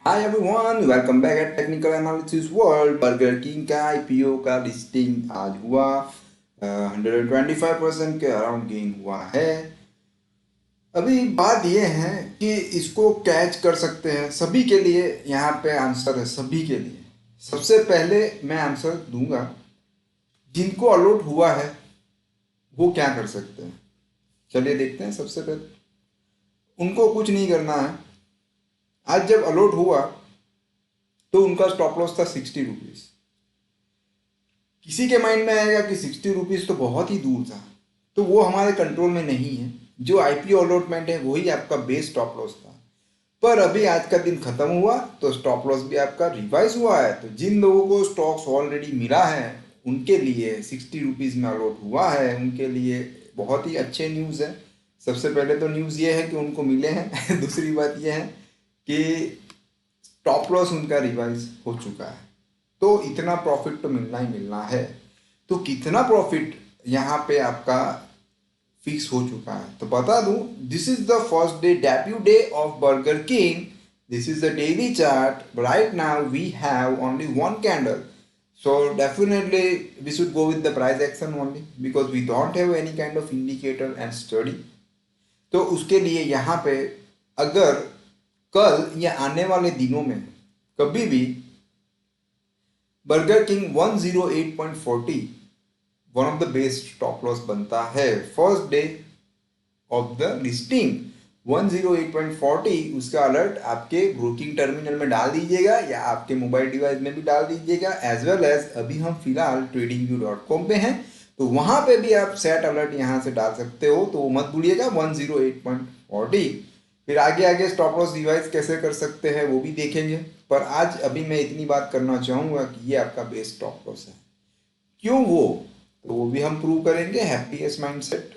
Hi everyone, welcome back at technical analysis world. Burger king का IPO का listing आज हुआ। 125% के अराउंड गेन हुआ है। अभी बात यह है कि इसको कैच कर सकते हैं सभी के लिए। यहाँ पे आंसर है सभी के लिए। सबसे पहले मैं आंसर दूंगा, जिनको अलॉट हुआ है वो क्या कर सकते हैं। चलिए देखते हैं। सबसे पहले उनको कुछ नहीं करना है। आज जब अलॉट हुआ तो उनका स्टॉप लॉस था 60 रुपीज। किसी के माइंड में आएगा कि 60 रुपीज तो बहुत ही दूर था, तो वो हमारे कंट्रोल में नहीं है। जो आईपीओ अलॉटमेंट है वही आपका बेस स्टॉप लॉस था। पर अभी आज का दिन खत्म हुआ तो स्टॉप लॉस भी आपका रिवाइज हुआ है। तो जिन लोगों को स्टॉक्स ऑलरेडी मिला है उनके लिए 60 रुपीज में अलॉट हुआ है, उनके लिए बहुत ही अच्छे न्यूज़ है। सबसे पहले तो न्यूज़ ये है कि उनको मिले हैं। दूसरी बात यह है कि स्टॉप लॉस उनका रिवाइज हो चुका है, तो इतना प्रॉफिट तो मिलना ही मिलना है। तो कितना प्रॉफिट यहाँ पे आपका फिक्स हो चुका है तो बता दूं, this is the first day, debut day of Burger King. This is the daily chart. Right now we have only one candle, so definitely we should go with the price action only because we don't have any kind of indicator and study. तो उसके लिए यहाँ पे अगर कल या आने वाले दिनों में कभी भी burger king 108.40 one of the best stop loss बनता है first day of the listing 108.40, उसका अलर्ट आपके ब्रोकिंग टर्मिनल में डाल दीजिएगा या आपके मोबाइल डिवाइस में भी डाल दीजिएगा। एज वेल एज अभी हम फिलहाल tradingview.com पे हैं, तो वहां पे भी आप सेट अलर्ट यहां से डाल सकते हो। तो मत भूलिएगा 108.40। फिर आगे आगे स्टॉप लॉस रिवाइज कैसे कर सकते हैं वो भी देखेंगे। पर आज अभी मैं इतनी बात करना चाहूंगा कि ये आपका बेस्ट स्टॉप लॉस है। क्यों वो, तो वो भी हम प्रूव करेंगे। Happiest mindset,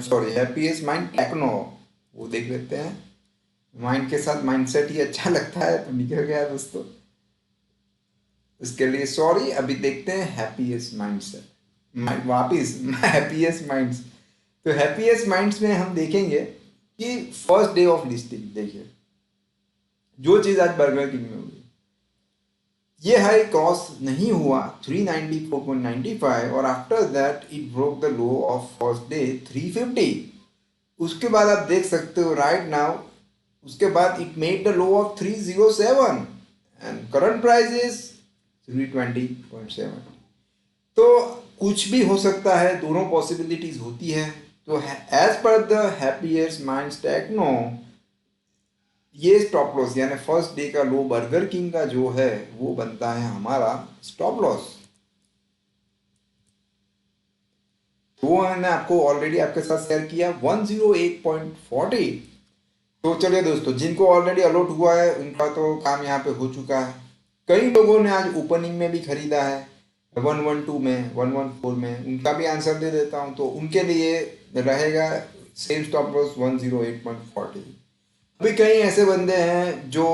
sorry Happiest Mind Techno, वो देख लेते हैं। माइंड के साथ माइंडसेट ही अच्छा लगता है तो निकल गया दोस्तों, उसके लिए सॉरी। अभी देखते हैं हैप्पीएस्ट माइंडसेट वापिस हैप्पीएस्ट माइंड्स। तो हैप्पीएस्ट माइंड्स में हम देखेंगे कि फर्स्ट डे ऑफ लिस्टिंग देखिए, जो चीज आज बर्गर किंग में हुई, ये हाई क्रॉस नहीं हुआ 394.95 और after that it broke the low of first day 350। उसके बाद आप देख सकते हो राइट नाउ, उसके बाद it made the low of 307 and current price is 320.7। तो कुछ भी हो सकता है, दोनों पॉसिबिलिटीज होती है। तो as per the Happiest Minds Techno, ये स्टॉप लॉस यानी फर्स्ट डे का लो बर्गर किंग का जो है वो बनता है हमारा स्टॉप लॉस। तो वो मैंने आपको ऑलरेडी आपके साथ शेयर किया 108.40। तो चलिए दोस्तों, जिनको ऑलरेडी अलॉट हुआ है उनका तो काम यहाँ पे हो चुका है। कई लोगों ने आज ओपनिंग में भी खरीदा है 112 में 114 में, उनका भी आंसर दे देता हूँ। तो उनके लिए रहेगा सेम स्टॉप लॉस 108.40। अभी कई ऐसे बंदे हैं जो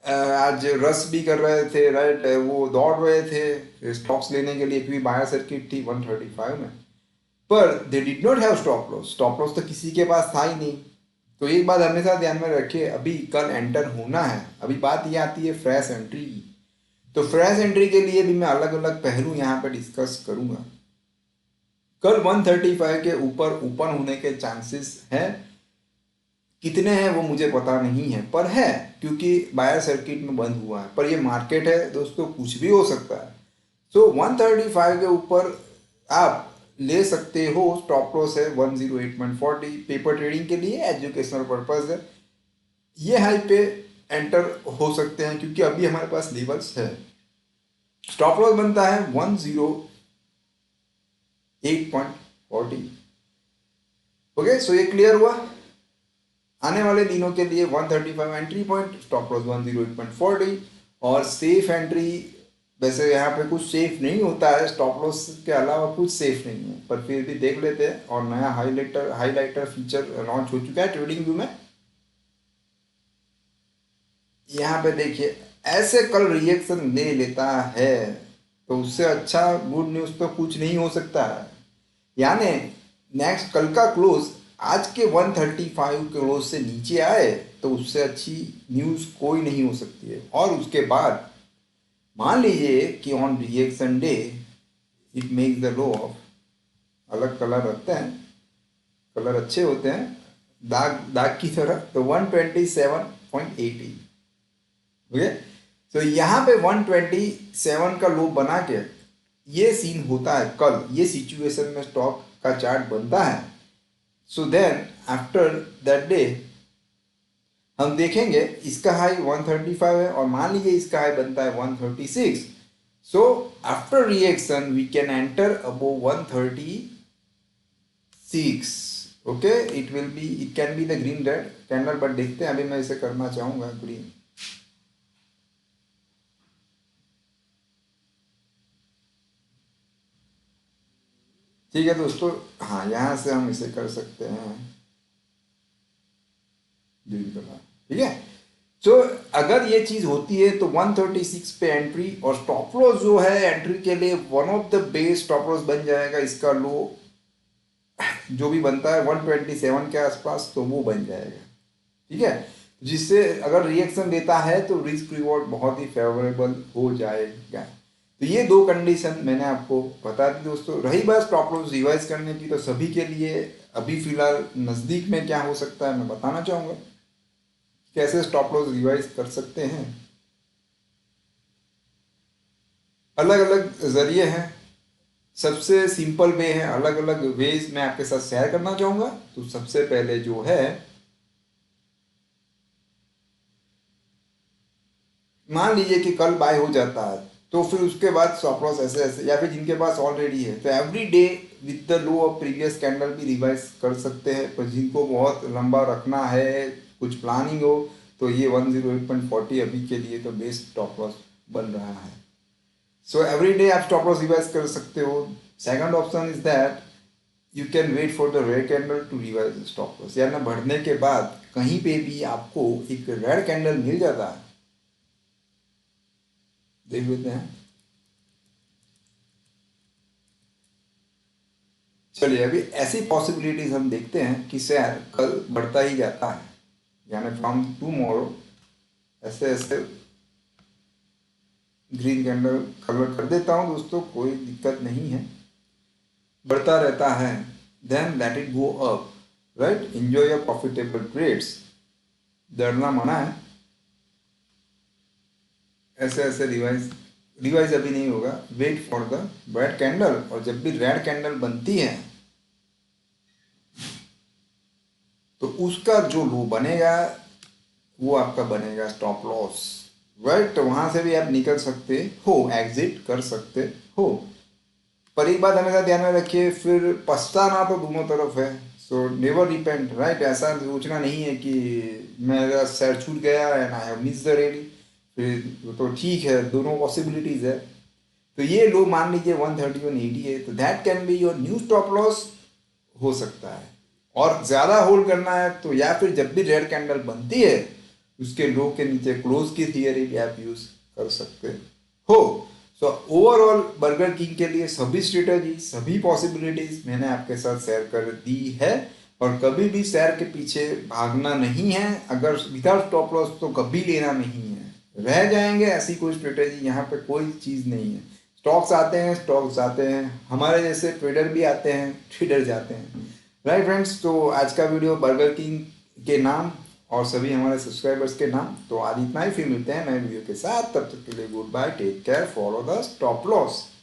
आज रस भी कर रहे थे, राइट, वो दौड़ रहे थे स्टॉक्स लेने के लिए क्योंकि बायर सर्किट थी 135 में, पर they did not have stop loss. Stop loss तो किसी के पास था ही नहीं। तो एक बात हमेशा ध्यान में रखिए, अभी कल एंटर होना है। अभी बात ये आती है फ्रेश एंट्री की। तो फ्रेश एंट्री के लिए भी मैं अलग अलग पहलू यहाँ पे डिस्कस करूंगा। कल 135 के ऊपर ओपन होने के चांसेस हैं, कितने हैं वो मुझे पता नहीं है, पर है क्योंकि बायर सर्किट में बंद हुआ है। पर ये मार्केट है दोस्तों, कुछ भी हो सकता है। सो 135 के ऊपर आप ले सकते हो। स्टॉप लॉस है 108.40। पेपर ट्रेडिंग के लिए, एजुकेशनल पर्पज है, ये हाई पे एंटर हो सकते हैं क्योंकि अभी हमारे पास लेवल्स है। स्टॉप लॉस बनता है 108.40। ओके, सो ये क्लियर हुआ। आने वाले दिनों के लिए 135 एंट्री पॉइंट, स्टॉप लॉस 108.40 और सेफ एंट्री। वैसे यहाँ पे कुछ सेफ नहीं होता है, स्टॉप लॉस के अलावा कुछ सेफ नहीं है, पर फिर भी देख लेते हैं। और नया हाईलाइटर फीचर लॉन्च हो चुका है ट्रेडिंग व्यू में। यहाँ पे देखिए, ऐसे कल रिएक्शन ले लेता है तो उससे अच्छा गुड न्यूज़ तो कुछ नहीं हो सकता है। यानी नेक्स्ट कल का क्लोज आज के 135 क्लोज से नीचे आए तो उससे अच्छी न्यूज़ कोई नहीं हो सकती है। और उसके बाद मान लीजिए कि on reaction day it makes the low of, अलग कलर रखते हैं, कलर अच्छे होते हैं दाग दाग की तरह, तो 127.80। ओके, तो यहाँ पे 127 का लो बना के ये सीन होता है कल, ये सिचुएशन में स्टॉक का चार्ट बनता है। So then after that day हम देखेंगे इसका हाई 135 है और मान लीजिए इसका हाई बनता है 136। So after reaction we can enter above 136। Okay, it can be the green red candle, but देखते हैं, अभी मैं इसे करना चाहूंगा ग्रीन। ठीक है दोस्तों, हाँ यहाँ से हम इसे कर सकते हैं ग्रीन कलर। ठीक है, तो अगर ये चीज होती है तो 136 पे एंट्री, और स्टॉप लॉस जो है एंट्री के लिए one of the best stop loss बन जाएगा। इसका लो जो भी बनता है 127 के आसपास, तो वो बन जाएगा। ठीक है, जिससे अगर रिएक्शन देता है तो रिस्क रिवॉर्ड बहुत ही फेवरेबल हो जाएगा। तो ये दो कंडीशन मैंने आपको बता दी दोस्तों। रही बात स्टॉप लॉस रिवाइज करने की, तो सभी के लिए अभी फिलहाल नज़दीक में क्या हो सकता है मैं बताना चाहूँगा, कैसे स्टॉप लॉस रिवाइज कर सकते हैं। अलग अलग जरिए हैं, सबसे सिंपल वे है, अलग अलग वेज मैं आपके साथ शेयर करना चाहूँगा। तो सबसे पहले जो है, मान लीजिए कि कल बाय हो जाता है, तो फिर उसके बाद स्टॉप लॉस ऐसे ऐसे, या फिर जिनके पास ऑलरेडी है तो every day with the low of previous candle भी रिवाइज कर सकते हैं। पर जिनको बहुत लंबा रखना है, कुछ प्लानिंग हो, तो ये 108.40 अभी के लिए तो बेस्ट स्टॉप लॉस बन रहा है। सो एवरी डे आप स्टॉप लॉस रिवाइज कर सकते हो। Second option is that you can wait for the red candle to revise stop loss, यानी बढ़ने के बाद कहीं पे भी आपको एक रेड कैंडल मिल जाता है, देख लेते हैं। चलिए अभी ऐसी पॉसिबिलिटीज हम देखते हैं कि शेयर कल बढ़ता ही जाता है, यानी फ्रॉम टुमारो ऐसे ऐसे ग्रीन कैंडल कलर कर देता हूं दोस्तों, कोई दिक्कत नहीं है, बढ़ता रहता है। Then let it go up, right, enjoy your profitable trades, डरना मना है। ऐसे ऐसे रिवाइज रिवाइज अभी नहीं होगा, wait for the red candle, और जब भी रेड कैंडल बनती है तो उसका जो लो बनेगा वो आपका बनेगा स्टॉप लॉस, राइट। तो वहां से भी आप निकल सकते हो, एग्जिट कर सकते हो। पर एक बात हमेशा ध्यान में रखिए, फिर पछताना तो दोनों तरफ है। सो नेवर रिपेंट, राइट, ऐसा सोचना नहीं है कि मेरा शेयर छूट गया and I have miss the ready, फिर तो ठीक है, दोनों पॉसिबिलिटीज है। तो ये लो मान लीजिए 131.80 है, तो that can be your new stop loss हो सकता है। और ज़्यादा होल्ड करना है तो या फिर जब भी रेड कैंडल बनती है उसके लो के नीचे क्लोज की थियरी भी आप यूज कर सकते हो। सो ओवरऑल बर्गर किंग के लिए सभी स्ट्रेटजी, सभी पॉसिबिलिटीज मैंने आपके साथ शेयर कर दी है। और कभी भी शेयर के पीछे भागना नहीं है, अगर विदाउट स्टॉप लॉस तो कभी लेना नहीं है, रह जाएंगे, ऐसी कोई स्ट्रेटजी यहाँ पे कोई चीज़ नहीं है। स्टॉक्स आते हैं, स्टॉक्स जाते हैं, हमारे जैसे ट्रेडर भी आते हैं, ट्रेडर जाते हैं, राइट फ्रेंड्स। तो आज का वीडियो बर्गर किंग के नाम और सभी हमारे सब्सक्राइबर्स के नाम, तो आज इतना ही, फिर मिलते हैं नए वीडियो के साथ, तब तक के लिए goodbye, take care, follow the stop loss.